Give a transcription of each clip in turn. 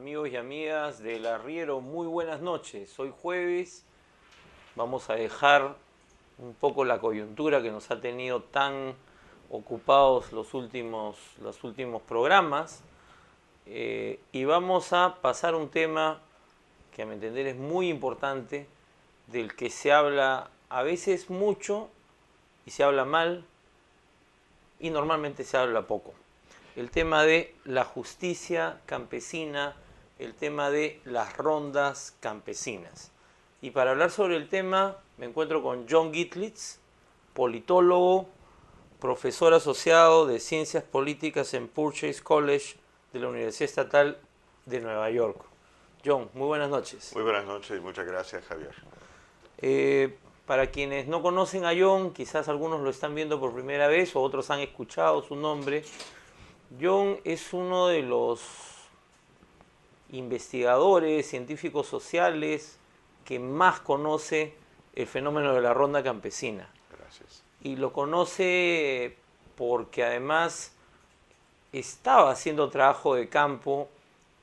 Amigos y amigas del Arriero, muy buenas noches. Hoy jueves vamos a dejar un poco la coyuntura que nos ha tenido tan ocupados los últimos programas y vamos a pasar a un tema que a mi entender es muy importante, del que se habla a veces mucho y se habla mal y normalmente se habla poco. El tema de la justicia campesina, el tema de las rondas campesinas. Y para hablar sobre el tema me encuentro con John Gitlitz, politólogo, profesor asociado de Ciencias Políticas en Purchase College de la Universidad Estatal de Nueva York. John, muy buenas noches. Muy buenas noches y muchas gracias, Javier. Para quienes no conocen a John, quizás algunos lo están viendo por primera vez o otros han escuchado su nombre. John es uno de los investigadores, científicos sociales que más conoce el fenómeno de la ronda campesina. Gracias. Y lo conoce porque además estaba haciendo trabajo de campo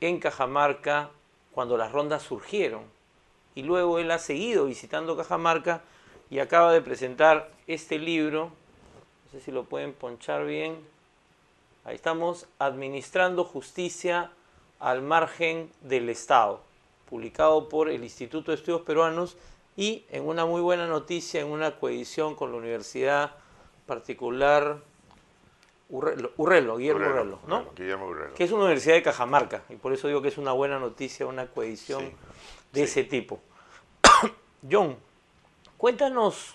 en Cajamarca cuando las rondas surgieron. Y luego él ha seguido visitando Cajamarca y acaba de presentar este libro. No sé si lo pueden ponchar bien. Ahí estamos, Administrando Justicia al Margen del Estado, publicado por el Instituto de Estudios Peruanos y en una muy buena noticia, en una coedición con la Universidad Particular Guillermo Urrelo, ¿no? Guillermo Urrelo. Que es una universidad de Cajamarca, y por eso digo que es una buena noticia, una coedición de ese tipo. John, cuéntanos,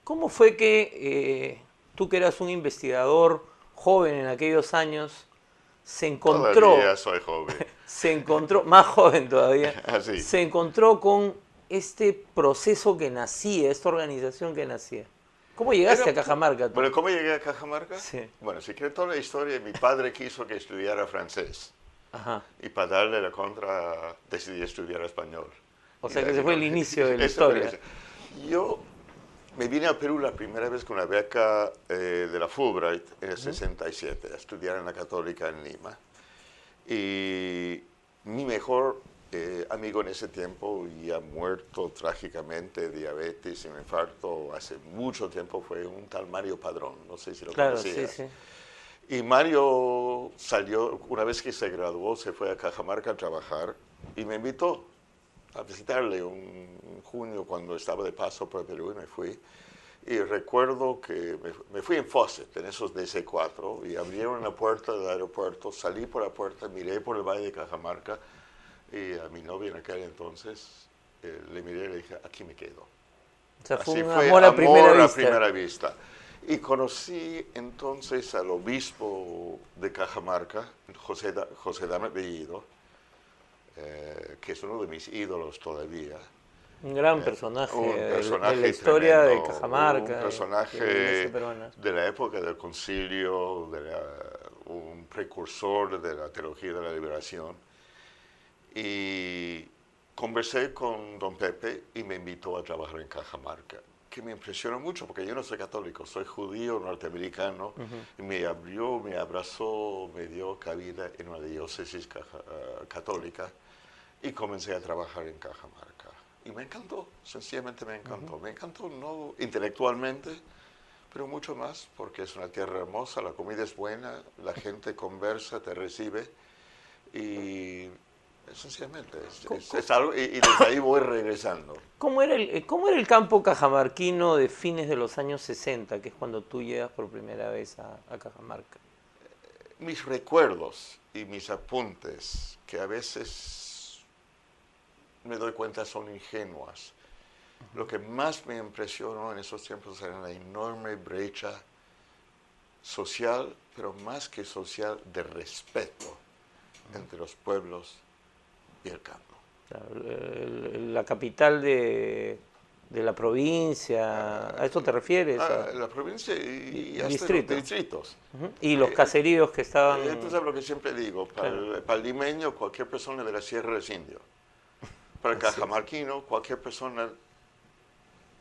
¿cómo fue que tú, que eras un investigador joven en aquellos años, se encontró... Todavía soy joven. Se encontró, más joven todavía, Así. se encontró con este proceso que nacía, esta organización que nacía. ¿Cómo llegaste a Cajamarca tú? Bueno, ¿cómo llegué a Cajamarca? Sí. Bueno, si quieres toda la historia, mi padre quiso que estudiara francés. Ajá. Y para darle la contra, decidí estudiar español. O sea que ese fue el inicio de la historia. Yo me vine a Perú la primera vez con una beca de la Fulbright en el 67, a estudiar en la Católica en Lima. Y mi mejor amigo en ese tiempo, ya muerto trágicamente, diabetes y un infarto hace mucho tiempo, fue un tal Mario Padrón, no sé si lo conocías. Sí, sí. Y Mario salió, una vez que se graduó, se fue a Cajamarca a trabajar y me invitó a visitarle en junio cuando estaba de paso por Perú y me fui. Y recuerdo que me fui en Fawcett, en esos DC-4, y abrieron la puerta del aeropuerto, salí por la puerta, miré por el Valle de Cajamarca, y a mi novia en aquel entonces le miré y le dije, aquí me quedo. O sea, fue Así un fue amor a primera a primera vista. vista. Y conocí entonces al obispo de Cajamarca, José Dame Bellido, que es uno de mis ídolos todavía. Un gran personaje, de la historia tremendo, de Cajamarca. un personaje de la época del concilio, un precursor de la teología de la liberación. Y conversé con don Pepe y me invitó a trabajar en Cajamarca, que me impresionó mucho porque yo no soy católico, soy judío norteamericano, y me abrió, me abrazó, me dio cabida en una diócesis católica y comencé a trabajar en Cajamarca. Y me encantó, sencillamente me encantó. Me encantó no intelectualmente, pero mucho más porque es una tierra hermosa, la comida es buena, la gente conversa, te recibe y sencillamente es algo, y desde ahí voy regresando. ¿Cómo era el campo cajamarquino de fines de los años 60, que es cuando tú llegas por primera vez a Cajamarca? Mis recuerdos y mis apuntes, que a veces me doy cuenta son ingenuas. Lo que más me impresionó en esos tiempos era la enorme brecha social, pero más que social, de respeto entre los pueblos y el campo. La capital de la provincia, ¿a eso te refieres? La provincia y hasta distrito. los distritos. Y los caseríos que estaban... Esto es lo que siempre digo, para el limeño cualquier persona de la sierra es indio. Para el cajamarquino cualquier persona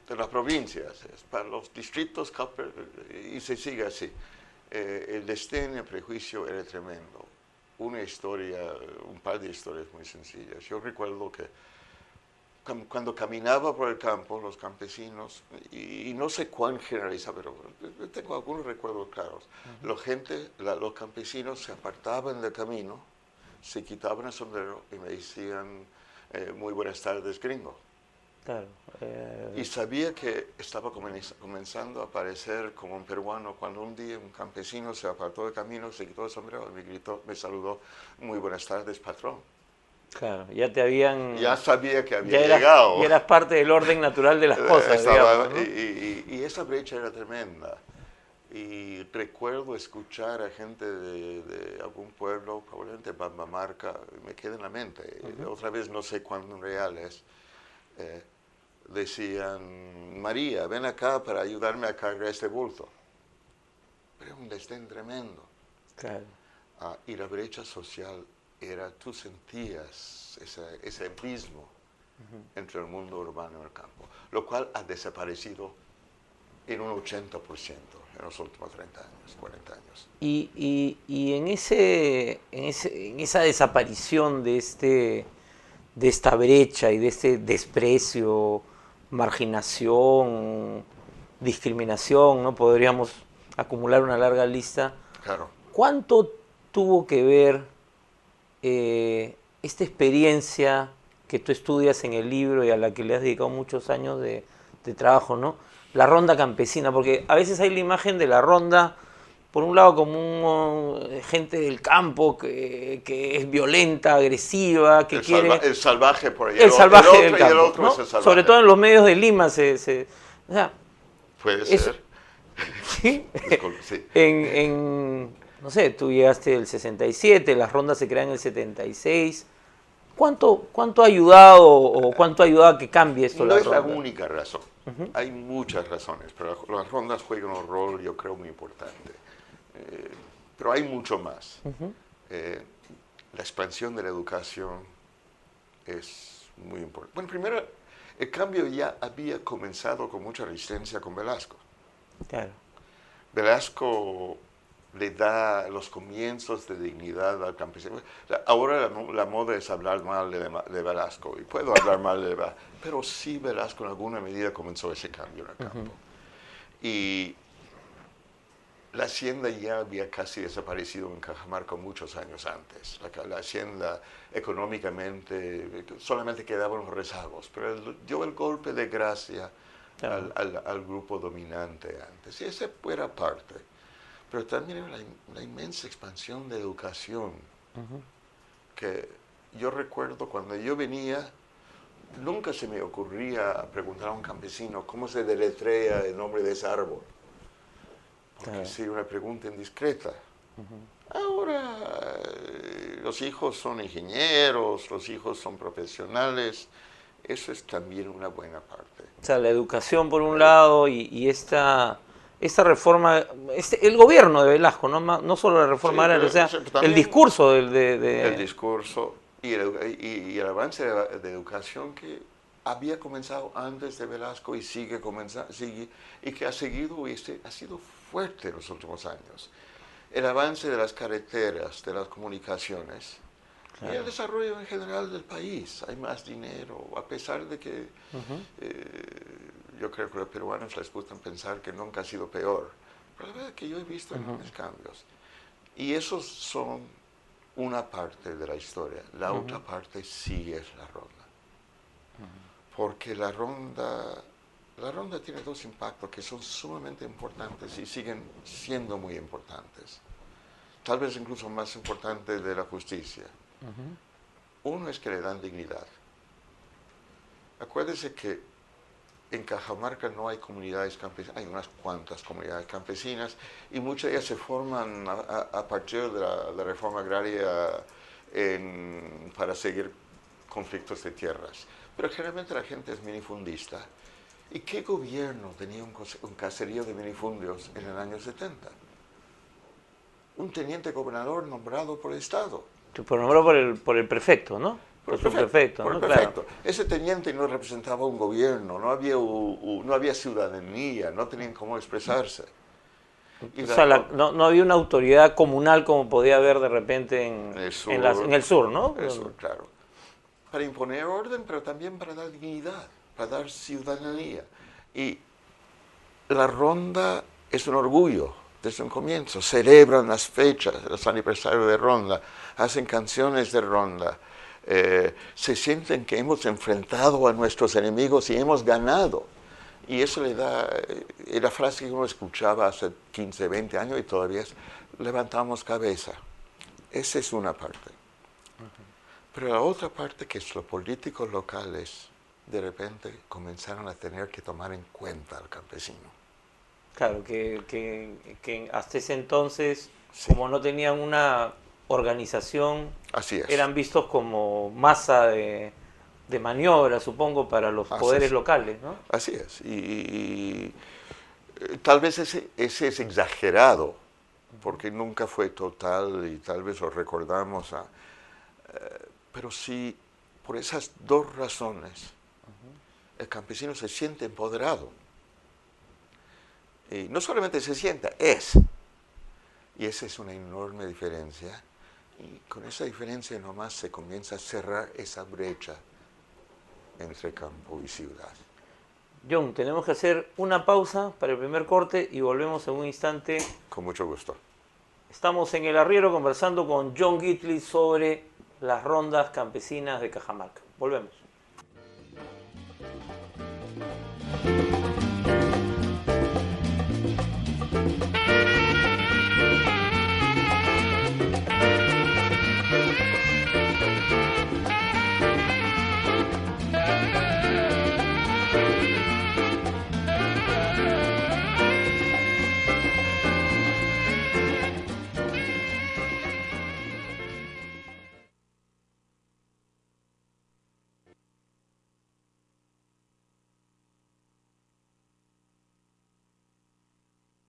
de las provincias, para los distritos y se sigue así. El desdén y el prejuicio era tremendo. una historia, un par de historias muy sencillas. Yo recuerdo que cuando caminaba por el campo, los campesinos, y no sé cuán generalizado, pero tengo algunos recuerdos claros. Los campesinos se apartaban del camino, se quitaban el sombrero y me decían, muy buenas tardes, gringo. Claro. Y sabía que estaba comenzando a aparecer como un peruano cuando un día un campesino se apartó del camino, se quitó el sombrero y me gritó, me saludó, muy buenas tardes, patrón. Claro, ya te habían... Ya sabía que había ya llegado. ya eras parte del orden natural de las cosas, digamos, ¿no? Y esa brecha era tremenda. Y recuerdo escuchar a gente de algún pueblo, probablemente Bambamarca, me queda en la mente, otra vez no sé cuán real es, decían, María, ven acá para ayudarme a cargar este bulto. Pero un desdén tremendo. Claro. Y la brecha social era, tú sentías ese abismo entre el mundo urbano y el campo, lo cual ha desaparecido en un 80% en los últimos 30 años, 40 años. Y en esa desaparición de esta brecha y de este desprecio, marginación, discriminación, ¿no? Podríamos acumular una larga lista. Claro. ¿Cuánto tuvo que ver esta experiencia que tú estudias en el libro y a la que le has dedicado muchos años de trabajo, ¿no? La ronda campesina, porque a veces hay la imagen de la ronda, por un lado como gente del campo que es violenta, agresiva, que quiere... El salvaje por ahí. El salvaje del campo, y el otro ¿no? es el salvaje. Sobre todo en los medios de Lima o sea, Puede eso, ser. ¿sí? Disculpe, sí. No sé, tú llegaste el 67, las rondas se crean en el 76. ¿Cuánto ha ayudado o cuánto ha ayudado a que cambie esto? No la es la ronda? única razón. Hay muchas razones, pero las rondas juegan un rol, yo creo, muy importante. Pero hay mucho más. La expansión de la educación es muy importante. Bueno, primero, el cambio ya había comenzado con mucha resistencia con Velasco. Claro. Velasco le da los comienzos de dignidad al campesino. Ahora la moda es hablar mal de Velasco, y puedo hablar mal de Velasco, pero sí Velasco en alguna medida comenzó ese cambio en el campo. Y la hacienda ya había casi desaparecido en Cajamarca muchos años antes. La hacienda económicamente solamente quedaban los rezagos, pero dio el golpe de gracia al grupo dominante antes. Y esa era parte. Pero también la inmensa expansión de educación, que yo recuerdo cuando yo venía, nunca se me ocurría preguntar a un campesino cómo se deletrea el nombre de ese árbol, porque sería una pregunta indiscreta. Ahora los hijos son ingenieros, los hijos son profesionales, eso es también una buena parte. O sea, la educación por un lado y esta reforma, el gobierno de Velasco, no solo la reforma agraria, o sea, el discurso El discurso y el avance de educación que había comenzado antes de Velasco y sigue comenzando, y que ha seguido y ha sido fuerte en los últimos años. El avance de las carreteras, de las comunicaciones, y el desarrollo en general del país. Hay más dinero, a pesar de que yo creo que a los peruanos les gusta pensar que nunca ha sido peor. Pero la verdad es que yo he visto enormes cambios. Y esos son una parte de la historia. La otra parte sí es la ronda. Porque la ronda tiene dos impactos que son sumamente importantes y siguen siendo muy importantes. Tal vez incluso más importantes de la justicia. Uno es que le dan dignidad. Acuérdese que en Cajamarca no hay comunidades campesinas, hay unas cuantas comunidades campesinas y muchas de ellas se forman a partir de la reforma agraria para seguir conflictos de tierras. Pero generalmente la gente es minifundista. ¿Y qué gobierno tenía un caserío de minifundios en el año 70? Un teniente gobernador nombrado por el Estado. Nombrado por el prefecto, ¿no? Por su prefecto, ¿no? Claro. Ese teniente no representaba un gobierno, no había ciudadanía, no tenían cómo expresarse. Y O sea, no había una autoridad comunal como podía haber de repente en el sur, en el sur, ¿no? Eso, claro. Para imponer orden, pero también para dar dignidad, para dar ciudadanía. Y la ronda es un orgullo desde un comienzo. Celebran las fechas, los aniversarios de ronda, hacen canciones de ronda. Se sienten que hemos enfrentado a nuestros enemigos y hemos ganado. Y eso le da, la frase que uno escuchaba hace 15, 20 años y todavía es, levantamos cabeza. Esa es una parte. Pero la otra parte, que es los políticos locales, de repente comenzaron a tener que tomar en cuenta al campesino. Claro, que hasta ese entonces, Sí. como no tenían una organización, Así es. eran vistos como masa de maniobra, supongo, para los poderes locales, ¿no? Así es. Tal vez ese es exagerado, porque nunca fue total y tal vez lo recordamos. Pero sí, por esas dos razones, el campesino se siente empoderado. Y no solamente se sienta, es. Y esa es una enorme diferencia. Y con esa diferencia nomás se comienza a cerrar esa brecha entre campo y ciudad. John, tenemos que hacer una pausa para el primer corte y volvemos en un instante. Con mucho gusto. Estamos en El Arriero conversando con John Gitli sobre las rondas campesinas de Cajamarca. Volvemos.